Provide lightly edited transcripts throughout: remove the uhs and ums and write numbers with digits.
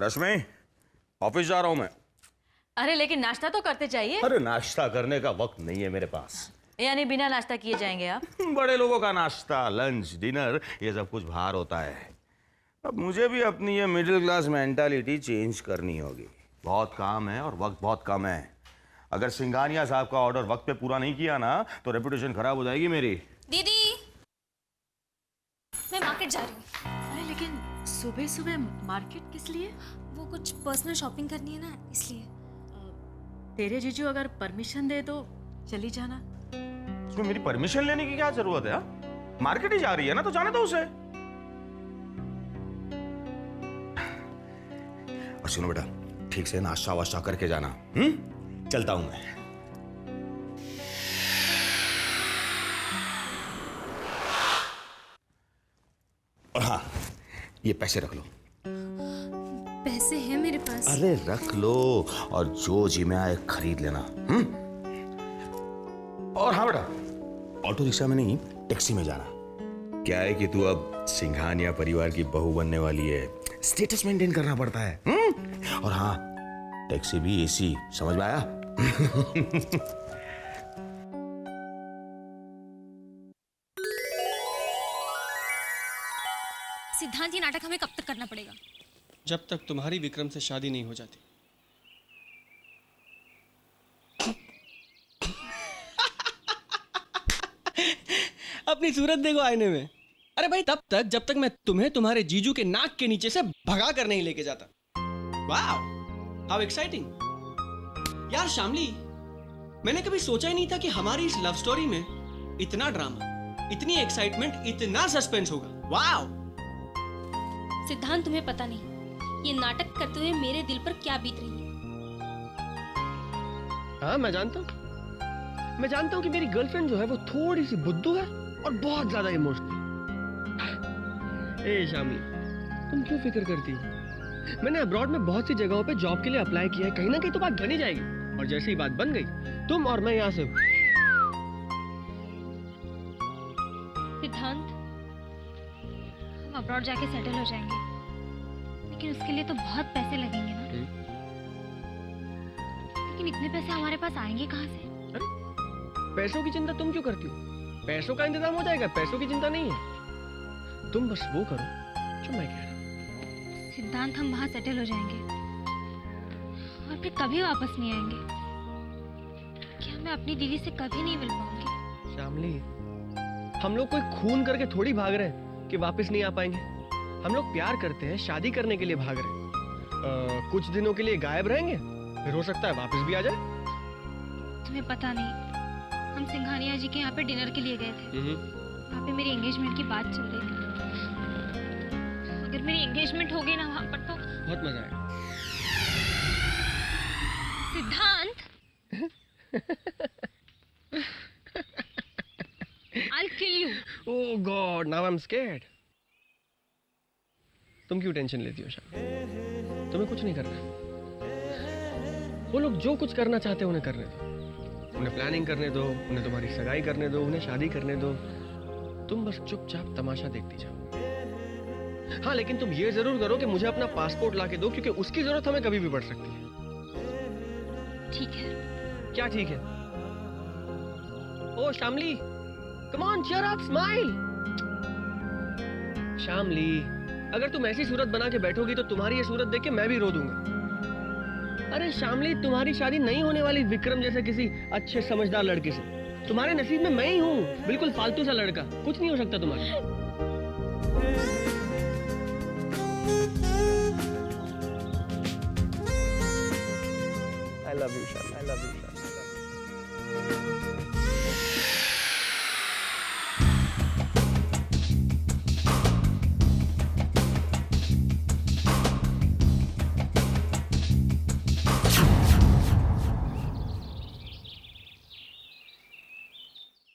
रश्मि, office जा रहा हूं मैं। अरे लेकिन नाश्ता तो करते चाहिए। अरे नाश्ता करने का वक्त नहीं है मेरे पास। यानी बिना नाश्ता किए जाएंगे आप? बड़े लोगों का नाश्ता, लंच, डिनर, ये सब कुछ बाहर होता है। अब मुझे भी अपनी ये मिडिल क्लास मेंटालिटी चेंज करनी होगी। बहुत काम है और वक्त बहुत कम है। अगर सिंघानिया साहब का ऑर्डर वक्त पे पूरा नहीं किया ना तो रेपुटेशन खराब हो जाएगी मेरी। दीदी, मैं मार्केट जा रही हूँ। अरे लेकिन सुबह सुबह मार्केट किस लिए? वो कुछ पर्सनल शॉपिंग करनी है ना, इसलिए। तेरे जीजू अगर परमिशन दे तो चली जाना। इसमें मेरी परमिशन लेने की क्या जरूरत है? मार्केट ही जा रही है ना, तो जाने दो उसे। और सुनो बेटा, ठीक से नाश्ता वाश्ता करके जाना। चलता हूं मैं। और हाँ, ये पैसे रख लो। पैसे हैं मेरे पास। अरे रख लो और जो जी में आए खरीद लेना। और हाँ बेटा, ऑटो रिक्शा में नहीं, टैक्सी में जाना। क्या है कि तू अब सिंघानिया परिवार की बहू बनने वाली है, स्टेटस मेंटेन करना पड़ता है। और हाँ, टैक्सी भी एसी, समझ में आया? सिद्धांत, ये नाटक हमें कब तक करना पड़ेगा? जब तक तुम्हारी विक्रम से शादी नहीं हो जाती। अपनी सूरत देखो आईने में। अरे भाई, तब तक जब तक मैं तुम्हें तुम्हारे जीजू के नाक के नीचे से भगा कर नहीं लेके जाता। वाह, हाउ एक्साइटिंग। यार शामली, मैंने कभी सोचा ही नहीं था कि हमारी इस लव स्टोरी में इतना ड्रामा, इतनी एक्साइटमेंट, इतना सस्पेंस होगा। वाह सिद्धांत, तुम्हें पता नहीं ये नाटक करते हुए मेरे दिल पर क्या बीत रही है। हाँ, मैं जानता हूँ कि मेरी गर्लफ्रेंड जो है वो थोड़ी सी बुद्धू है और बहुत ज्यादा इमोशनल। ए शामली, तुम क्यों फिक्र करती हो? मैंने अब्रॉड में बहुत सी जगहों पे जॉब के लिए अप्लाई किया है। कहीं ना कहीं तो बात बनी जाएगी। और जैसे ही बात बन गई, तुम और मैं यहाँ से। सिद्धांत, हम अब्रॉड जाके सेटल हो जाएंगे, लेकिन उसके लिए तो बहुत पैसे लगेंगे ना। लेकिन इतने पैसे हमारे पास आएंगे कहाँ से? अरे, पैसों की चिंता तुम क्यों करती हो? पैसों का इंतजाम हो जाएगा, पैसों की चिंता नहीं है। तुम बस वो करो जो मैं कह रहा हूँ। सिद्धांत, हम वहाँ सेटल हो जाएंगे और फिर कभी वापस नहीं आएंगे। क्या मैं अपनी दीदी से कभी नहीं मिल पाऊंगी? शामली, हम लोग कोई खून करके थोड़ी भाग रहे हैं कि वापस नहीं आ पाएंगे। हम लोग प्यार करते हैं, शादी करने के लिए भाग रहे हैं। कुछ दिनों के लिए गायब रहेंगे, फिर हो सकता है वापस भी आ जाए। तुम्हें पता नहीं, हम सिंघानिया जी के यहाँ पे डिनर के लिए गए थे। वहाँ पे मेरी एंगेजमेंट की बात चल रही थी। अगर मेरी एंगेजमेंट हो गई ना वहाँ पर तो बहुत मजा आएगा। सिद्धांत, I'll kill you. Oh God, now I'm scared. तुम क्यों टेंशन लेती हो शाम? तुम्हें कुछ नहीं करना है। वो लोग जो कुछ करना चाहते हैं उन्हें करने दो। उन्हें प्लानिंग करने दो, उन्हें तुम्हारी सगाई करने दो, उन्हें शादी करने दो। तुम बस चुपचाप तमाशा देखती जाओ। हाँ, लेकिन तुम ये जरूर करो कि मुझे अपना पासपोर्ट ला के दो, क्योंकि उसकी जरूरत हमें कभी भी पड़ सकती है। ठीक है। क्या ठीक है? ओ Shamli, come on, cheer up, smile. Shamli, अगर तुम ऐसी सूरत बना के बैठोगी तो तुम्हारी ये सूरत देख के मैं भी रो दूंगा। अरे शामली, तुम्हारी शादी नहीं होने वाली विक्रम जैसे किसी अच्छे समझदार लड़के से। तुम्हारे नसीब में मैं ही हूँ, बिल्कुल फालतू सा लड़का। कुछ नहीं हो सकता तुम्हारे। I love you, Shyam. I love you, Shyam.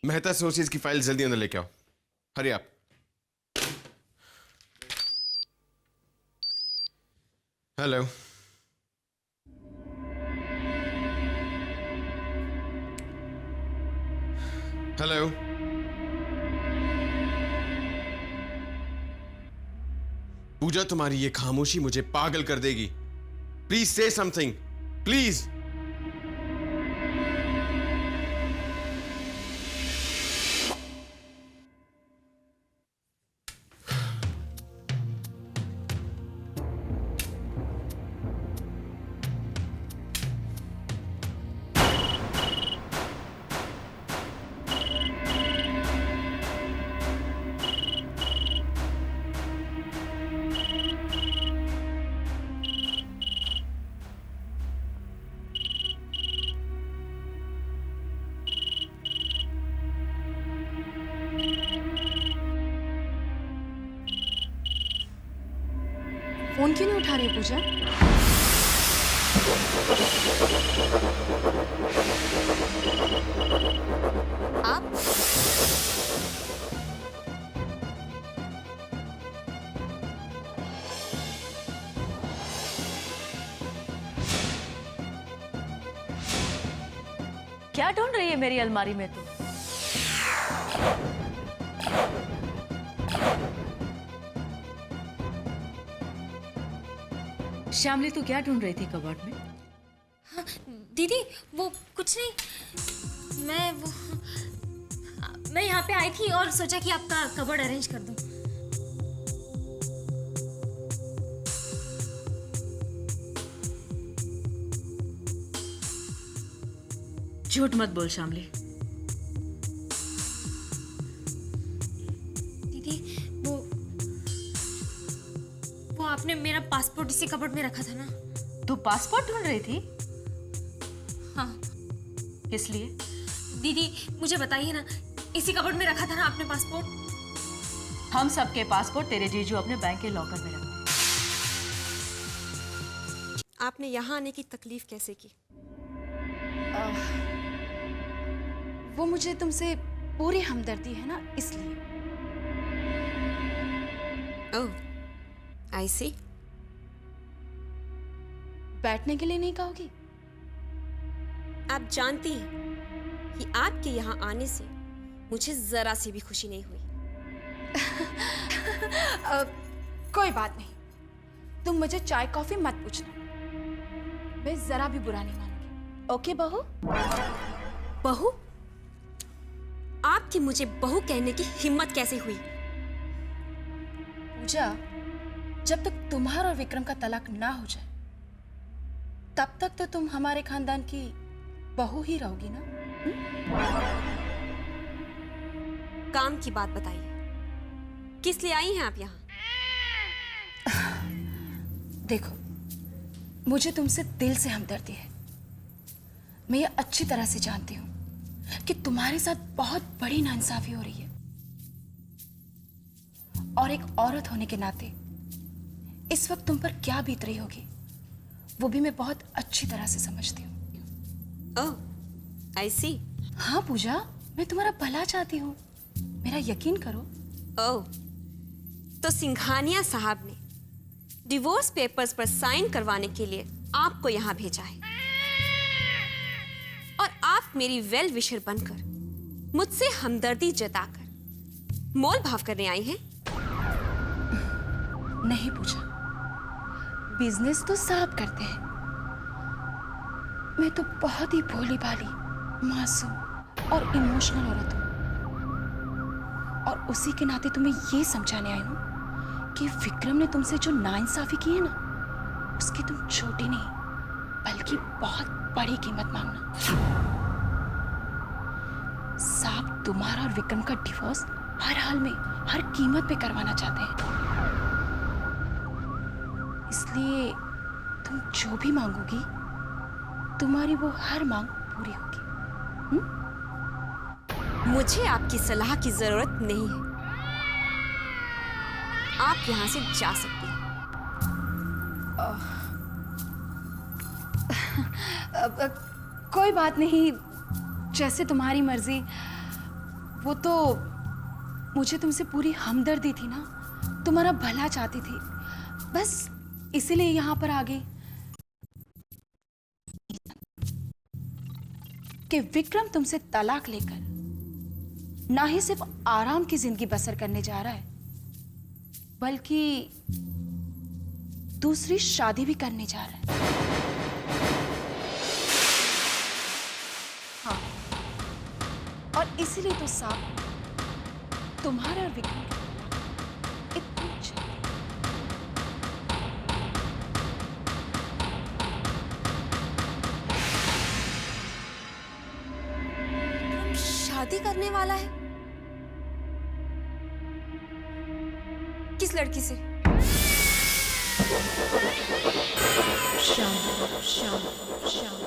Mehta sources की फाइल जल्दी अंदर लेके आओ। हरी आप। हेलो, हेलो, पूजा, तुम्हारी ये खामोशी मुझे पागल कर देगी। प्लीज से समथिंग, प्लीज। फोन क्यों नहीं उठा रही पूजा? आप क्या ढूंढ रही है मेरी अलमारी में तू? श्यामली, तू क्या ढूंढ रही थी कबर्ड में? हाँ, दीदी वो कुछ नहीं, मैं यहाँ पे आई थी और सोचा कि आपका कबर्ड अरेंज कर दूं। झूठ मत बोल श्यामली। दीदी वो आपने मेरा पासपोर्ट इसी कबर्ड में रखा था ना? तू पासपोर्ट ढूंढ रही थी? हाँ किस लिए? दीदी मुझे बताइए ना, इसी कबर्ड में रखा था ना आपने पासपोर्ट? हम सबके पासपोर्ट तेरे जीजू अपने बैंक के लॉकर में रखते हैं। आपने यहाँ आने की तकलीफ कैसे की? वो मुझे तुमसे पूरी हमदर्दी है ना, इसलिए। ओह, आई सी। बैठने के लिए नहीं कहोगी? आप जानती हैं कि आपके यहाँ आने से मुझे जरा सी भी खुशी नहीं हुई। कोई बात नहीं, तुम मुझे चाय कॉफी मत पूछना, मैं जरा भी बुरा नहीं मानूंगी। ओके बहू? बहू? आपकी मुझे बहू कहने की हिम्मत कैसे हुई? पूजा, जब तक तुम्हारा और विक्रम का तलाक ना हो जाए तब तक तो तुम हमारे खानदान की बहू ही रहोगी ना? काम की बात बताइए, किस लिए आई हैं आप यहाँ? देखो, मुझे तुमसे दिल से हमदर्दी है। मैं ये अच्छी तरह से जानती हूँ कि तुम्हारे साथ बहुत बड़ी नाइंसाफी हो रही है, और एक औरत होने के नाते इस वक्त तुम पर क्या बीत रही होगी वो भी मैं बहुत अच्छी तरह से समझती हूँ। ओह, आई सी। हाँ पूजा, मैं तुम्हारा भला चाहती हूँ, मेरा यकीन करो। ओह, तो सिंघानिया साहब ने डिवोर्स पेपर्स पर साइन करवाने के लिए आपको यहाँ भेजा है, और आप मेरी वेल विशर बनकर मुझसे हमदर्दी जताकर मोल भाव करने आई हैं? नहीं पूजा, बिजनेस तो साहब करते हैं, मैं तो बहुत ही भोली भाली, मासूम और इमोशनल औरत हूँ, और उसी के नाते तुम्हें ये समझाने आई हूँ कि विक्रम ने तुमसे जो नाइंसाफी की है ना, उसकी तुम छोटी नहीं बल्कि बहुत बड़ी कीमत मांगना। साहब तुम्हारा और विक्रम का डिवोर्स हर हाल में, हर कीमत पे करवाना चाहते हैं, इसलिए तुम जो भी मांगोगी तुम्हारी वो हर मांग पूरी होगी। मुझे आपकी सलाह की जरूरत नहीं है, आप यहां से जा सकती हैं। कोई बात नहीं, जैसे तुम्हारी मर्जी। वो तो मुझे तुमसे पूरी हमदर्दी थी ना, तुम्हारा भला चाहती थी, बस इसीलिए यहाँ पर आ गई कि विक्रम तुमसे तलाक लेकर ना ही सिर्फ आराम की जिंदगी बसर करने जा रहा है, बल्कि दूसरी शादी भी करने जा रहे हैं। हाँ, और इसीलिए तो साहब तुम्हारे और विक्रम की इतनी जल्दी। शादी करने वाला है? किस लड़की से? शाम शाम शाम